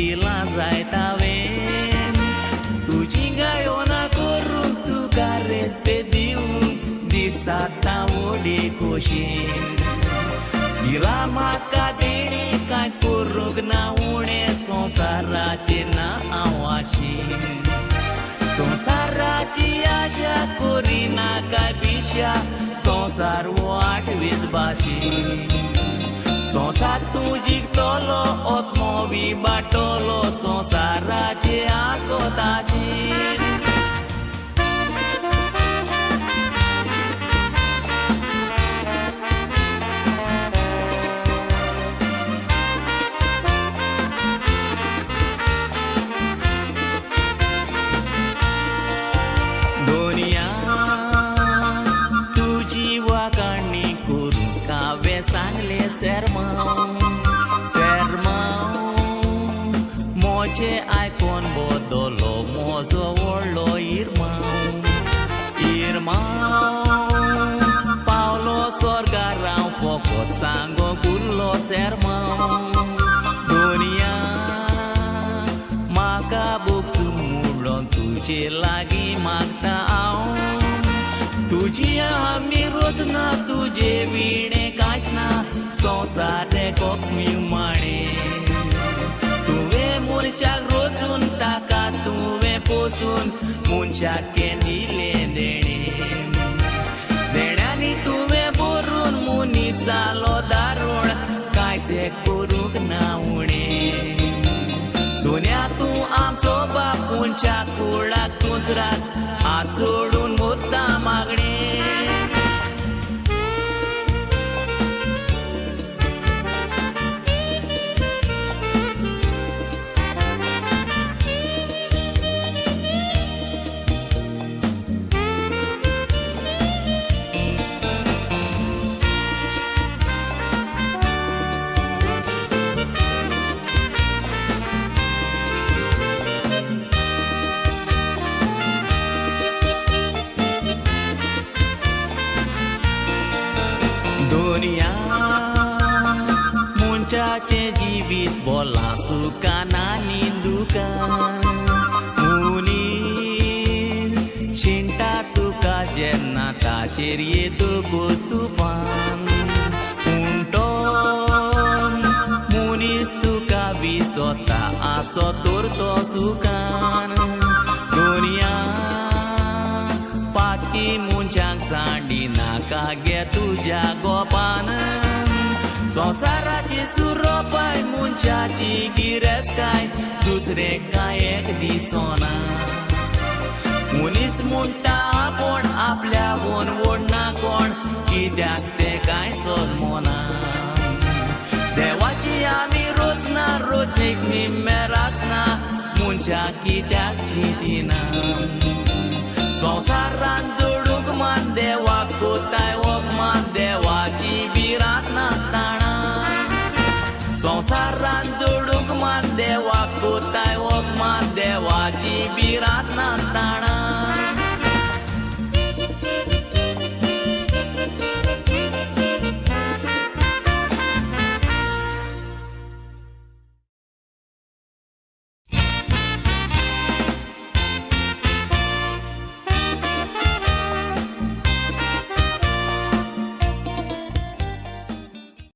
दिला जाय तावें तुजी गायोना करून तुका रेस्पेद दिवंक दिसाता ओडे खोशेन दिला म्हाका देणी कांयच करूंक ना उणें संवसाराचे ना हांव आशेन संवसाराची आशा करिना काय पिशा संवसार वो आठवेच भाशेन संवसार तूं जिखतलो ओत्मो बी बाटलो संवसाराचे आसोताचेर सांगले सेरमांव मोचे आयकोन बदलो मोजो व्हडलो इरमांव पावलो स्वर्गार राव फकत सांगो कुल्लो सेरमांव दुनिया म्हाका बोगसून मुडोन तुजे लागीं मागता हांव तुजी आमी रोज ना तुजे विणे कांयच ना संवसार रे कोकमी माणे तुवें मनशाक रोजून ताका तुवें पोसून मनशाक कें दिलें देणें देण्यांनी तुवें भरून मनीस जालो दारूण कांयच करूंक ना उणें दुनिया तूं आमचो बाप मनशाक कुळाक तूंच राख हात जोडून मुद्दा मागणें दुनिया मनशाचे जिवीत बोला सुखान आनी दुखान मनीस शिंटा तुका जेन्ना ताचेर येतकूच तुफान उंटोन मनीस तुका विसोता आसो तर तो सुखान दुनिया पातकी मनशाक सांडी नाका गे तुज्या गोपान संवसाराची सुरोपाय मनशाची गिरेस्ताय दुसरे कांय एक दिसोना मनीस म्हणटा आपूण आपल्या वन वडना कोण कित्याक ते कांय सोजमोना देवाची आमी रोजना रोज एक निम्मेर आसना मनशाक कित्याक चिंतिना संवसारान जोडूंक मान देवाक कोताय वोक मान देवाची बिरात नासताना संवसारान जोडूंक मान देवाक कोताय वोक मान देवाची बिरात नासताना